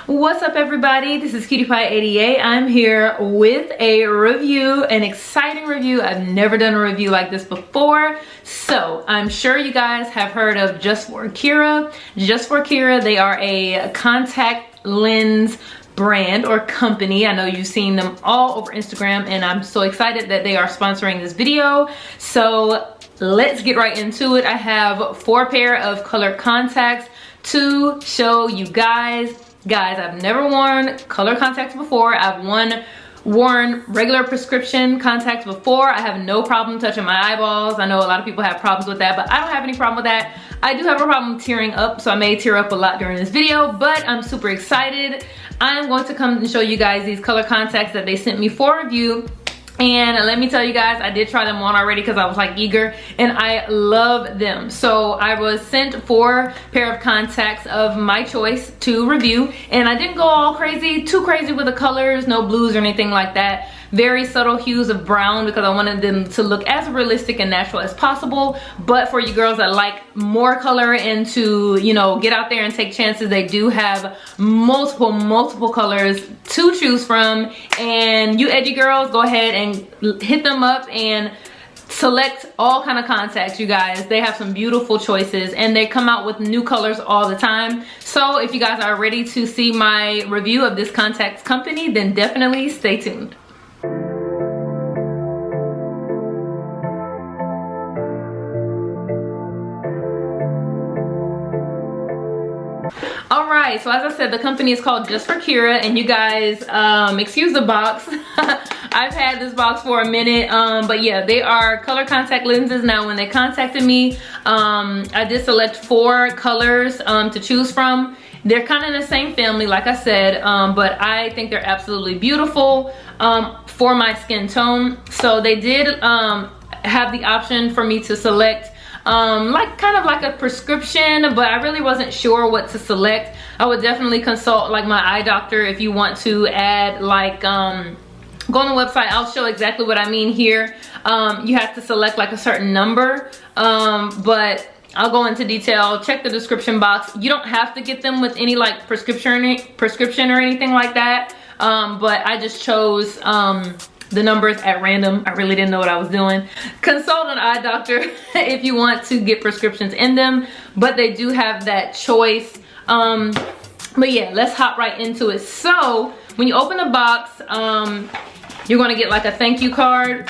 What's up everybody, this is Cutie Pie 88. I'm here with a review, an exciting review. I've never done a review like this before. So I'm sure you guys have heard of Just for Kira. Just for Kira, they are a contact lens brand or company. I know you've seen them all over Instagram and I'm so excited that they are sponsoring this video. So let's get right into it. I have 4 pair of colored contacts to show you guys. Guys, I've never worn color contacts before. I've worn regular prescription contacts before. I have no problem touching my eyeballs. I know a lot of people have problems with that, but I don't have any problem with that. I do have a problem tearing up, so I may tear up a lot during this video, but I'm super excited. I'm going to come and show you guys these color contacts that they sent me for review. And let me tell you guys, I did try them on already because I was like eager and I love them. So I was sent 4 pair of contacts of my choice to review, and I didn't go all crazy, too crazy with the colors, no blues or anything like that. Very subtle hues of brown because I wanted them to look as realistic and natural as possible. But for you girls that like more color and to, you know, get out there and take chances, they do have multiple colors to choose from. And you edgy girls, go ahead and hit them up and select all kind of contacts, you guys. They have some beautiful choices and they come out with new colors all the time. So if you guys are ready to see my review of this contacts company, then definitely stay tuned. Alright, so as I said, the company is called Just for Kira, and you guys, excuse the box. I've had this box for a minute, but yeah, they are color contact lenses. Now, when they contacted me, I did select 4 colors to choose from. They're kind of in the same family, like I said, but I think they're absolutely beautiful for my skin tone. So they did have the option for me to select like kind of like a prescription, but I really wasn't sure what to select. I would definitely consult like my eye doctor if you want to add like go on the website. I'll show exactly what I mean here. You have to select like a certain number, but I'll go into detail. Check the description box. You don't have to get them with any like prescription or anything like that, but I just chose the numbers at random. I really didn't know what I was doing. Consult an eye doctor if you want to get prescriptions in them, but they do have that choice. But yeah, let's hop right into it. So when you open the box, you're gonna get like a thank you card,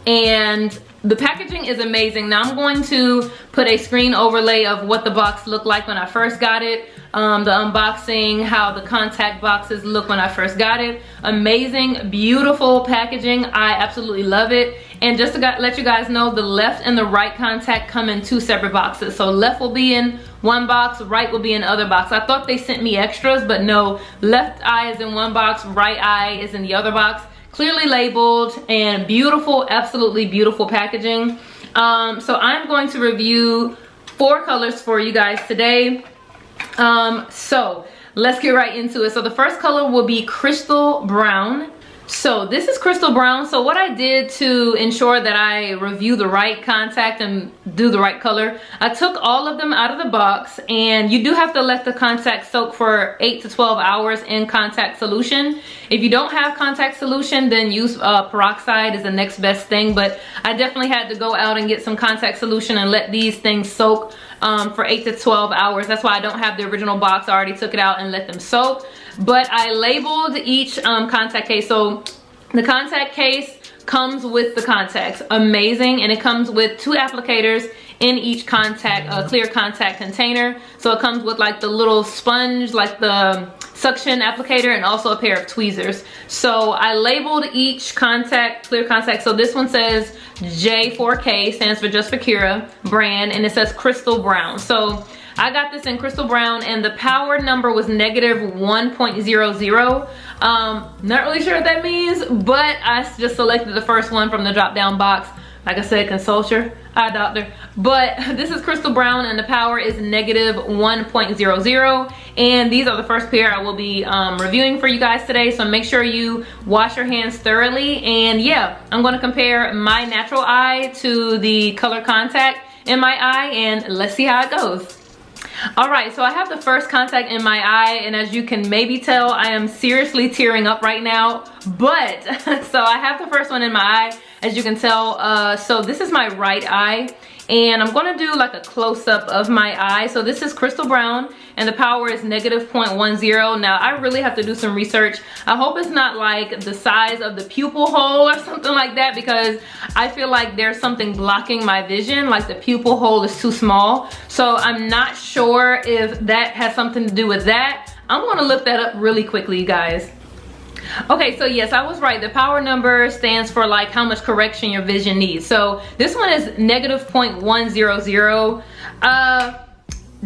and the packaging is amazing. Now I'm going to put a screen overlay of what the box looked like when I first got it. The unboxing, how the contact boxes look when I first got it. Amazing, beautiful packaging. I absolutely love it. And just to let you guys know, the left and the right contact come in 2 separate boxes. So left will be in one box, right will be in the other box. I thought they sent me extras, but no. Left eye is in one box, right eye is in the other box. Clearly labeled and beautiful, absolutely beautiful packaging. So I'm going to review 4 colors for you guys today. So let's get right into it. So the first color will be Crystal Brown. So this is Crystal Brown. So what I did to ensure that I review the right contact and do the right color, I took all of them out of the box, and you do have to let the contact soak for 8 to 12 hours in contact solution. If you don't have contact solution, then use peroxide is the next best thing, but I definitely had to go out and get some contact solution and let these things soak for 8 to 12 hours. That's why I don't have the original box. I already took it out and let them soak. But I labeled each contact case. So the contact case comes with the contacts. Amazing. And it comes with 2 applicators in each contact, clear contact container. So it comes with like the little sponge, like the suction applicator, and also a pair of tweezers. So I labeled each contact, clear contact. So this one says J4K, stands for Just for Kira brand, and it says Crystal Brown. So I got this in Crystal Brown, and the power number was -1.00. Not really sure what that means, but I just selected the first one from the drop down box. Like I said, consult your eye doctor. But this is Crystal Brown, and the power is -1.00. And these are the first pair I will be reviewing for you guys today. So make sure you wash your hands thoroughly. And yeah, I'm going to compare my natural eye to the color contact in my eye, and let's see how it goes. All right, so I have the first contact in my eye, and as you can maybe tell, I am seriously tearing up right now. But so I have the first one in my eye, as you can tell. So this is my right eye, and I'm gonna do like a close-up of my eye. So this is Crystal Brown, and the power is -0.10. Now I really have to do some research. I hope it's not like the size of the pupil hole or something like that, because I feel like there's something blocking my vision, like the pupil hole is too small. So I'm not sure if that has something to do with that. I'm gonna look that up really quickly, you guys. Okay, so yes, I was right. The power number stands for like how much correction your vision needs. So this one is -0.100.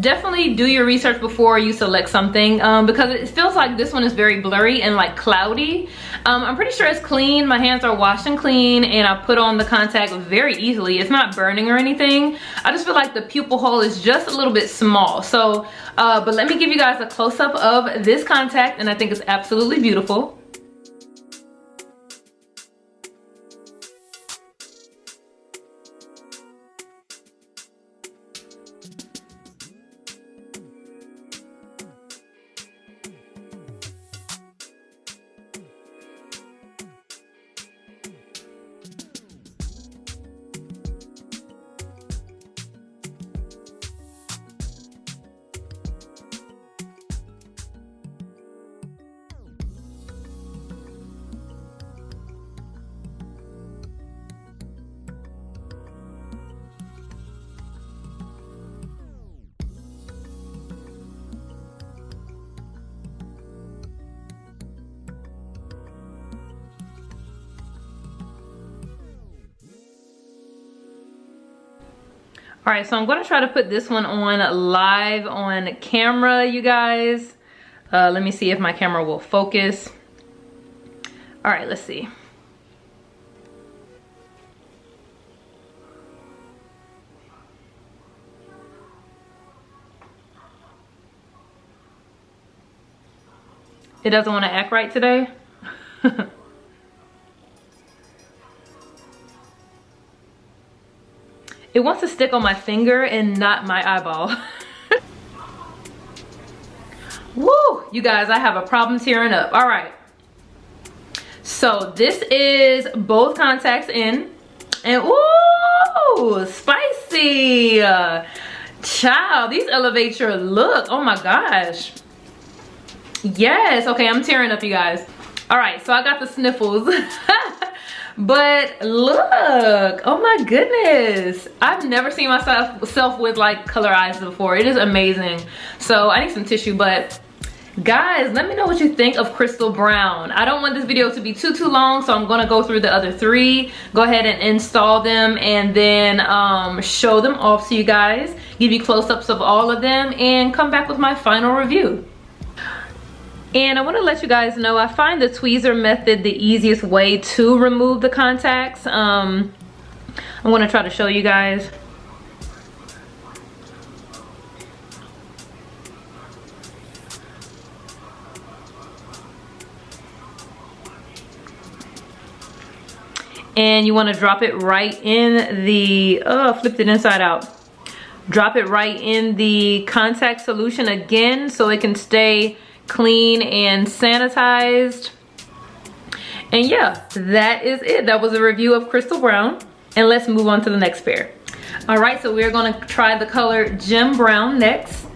Definitely do your research before you select something, because it feels like this one is very blurry and like cloudy. I'm pretty sure it's clean. My hands are washed and clean, and I put on the contact very easily. It's not burning or anything. I just feel like the pupil hole is just a little bit small. So, but let me give you guys a close-up of this contact, and I think it's absolutely beautiful. All right, so I'm gonna try to put this one on live on camera, you guys. Let me see if my camera will focus. All right, let's see. It doesn't want to act right today. It wants to stick on my finger and not my eyeball. Woo! You guys, I have a problem tearing up. All right. So this is both contacts in. And ooh, spicy. Child, these elevate your look. Oh my gosh. Yes. Okay, I'm tearing up, you guys. All right, so I got the sniffles. But look, oh my goodness, I've never seen myself with like color eyes before. It is amazing. So I need some tissue, but guys, let me know what you think of Crystal Brown. I don't want this video to be too long, so I'm gonna go through the other three, go ahead and install them, and then show them off to you guys, give you close-ups of all of them, and come back with my final review. And I want to let you guys know, I find the tweezer method the easiest way to remove the contacts. I'm going to try to show you guys. And you want to drop it right in the, oh, flipped it inside out. Drop it right in the contact solution again so it can stay clean and sanitized. And yeah, that is it. That was a review of Crystal Brown, and let's move on to the next pair. All right, so we're going to try the color Gem Brown next.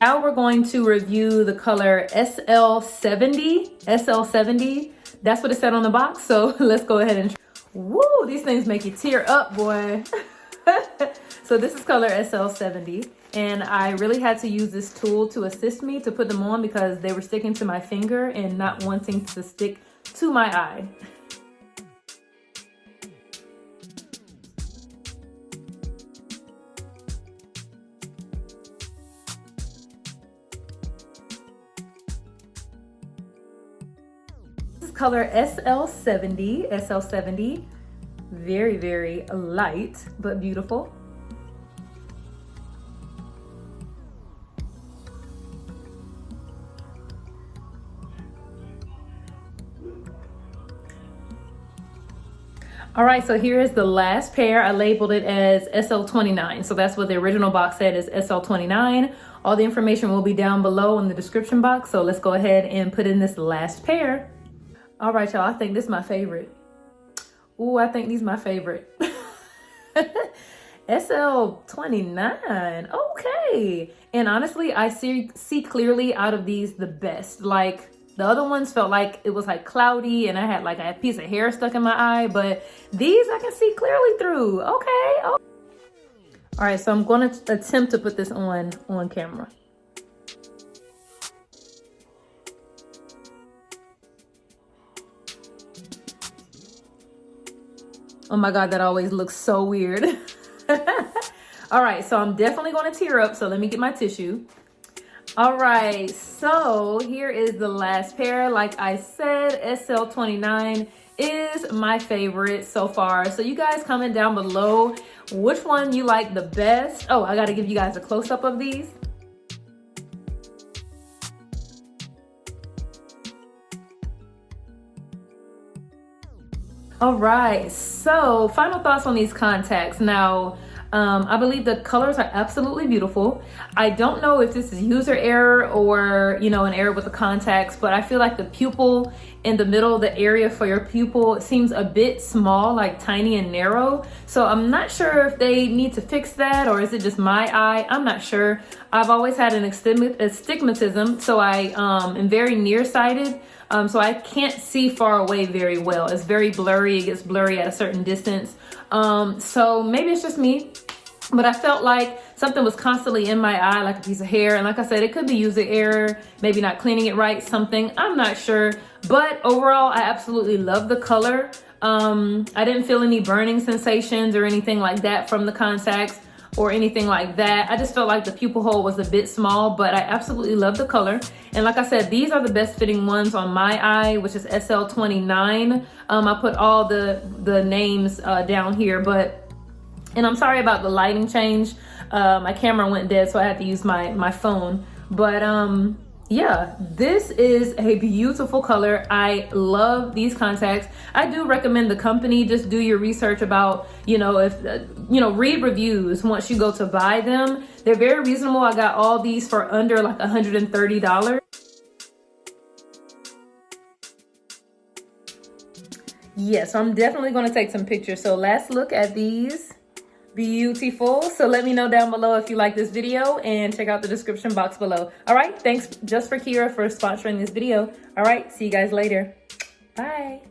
Now we're going to review the color SL70. SL70, that's what it said on the box. So let's go ahead and, woo, these things make you tear up, boy. So this is color SL70. And I really had to use this tool to assist me to put them on because they were sticking to my finger and not wanting to stick to my eye. color SL70. SL70, very, very light, but beautiful. All right, so here is the last pair. I labeled it as SL29. So that's what the original box said, is SL29. All the information will be down below in the description box. So let's go ahead and put in this last pair. All right, y'all, I think this is my favorite. Ooh, I think these my favorite. SL29, okay. And honestly, I see clearly out of these the best. Like, the other ones felt like it was like cloudy and I had like a piece of hair stuck in my eye, but these I can see clearly through. Okay. Oh. All right, so I'm going to attempt to put this on camera. Oh my God, that always looks so weird. All right, so I'm definitely going to tear up, so let me get my tissue. All right, so here is the last pair. Like I said, SL29 is my favorite so far. So you guys comment down below which one you like the best. Oh, I got to give you guys a close-up of these. All right, so final thoughts on these contacts. Now, I believe the colors are absolutely beautiful. I don't know if this is user error or, you know, an error with the contacts, but I feel like the pupil in the middle, the area for your pupil seems a bit small, like tiny and narrow. So I'm not sure if they need to fix that, or is it just my eye? I'm not sure. I've always had an astigmatism, so I am very nearsighted. So I can't see far away very well. It's very blurry. It gets blurry at a certain distance. So maybe it's just me, but I felt like something was constantly in my eye, like a piece of hair. And like I said, it could be user error, maybe not cleaning it right, something. I'm not sure. But overall, I absolutely love the color. I didn't feel any burning sensations or anything like that from the contacts or anything like that. I just felt like the pupil hole was a bit small, but I absolutely love the color. And like I said, these are the best fitting ones on my eye, which is SL29. I put all the names down here, and I'm sorry about the lighting change. My camera went dead, so I had to use my phone. But yeah, this is a beautiful color. I love these contacts. I do recommend the company. Just do your research about, read reviews once you go to buy them. They're very reasonable. I got all these for under like $130. Yes, I'm definitely going to take some pictures. So let's look at these. Beautiful. So let me know down below if you like this video, and check out the description box below. All right, thanks Just for Kira for sponsoring this video. All right, see you guys later. Bye.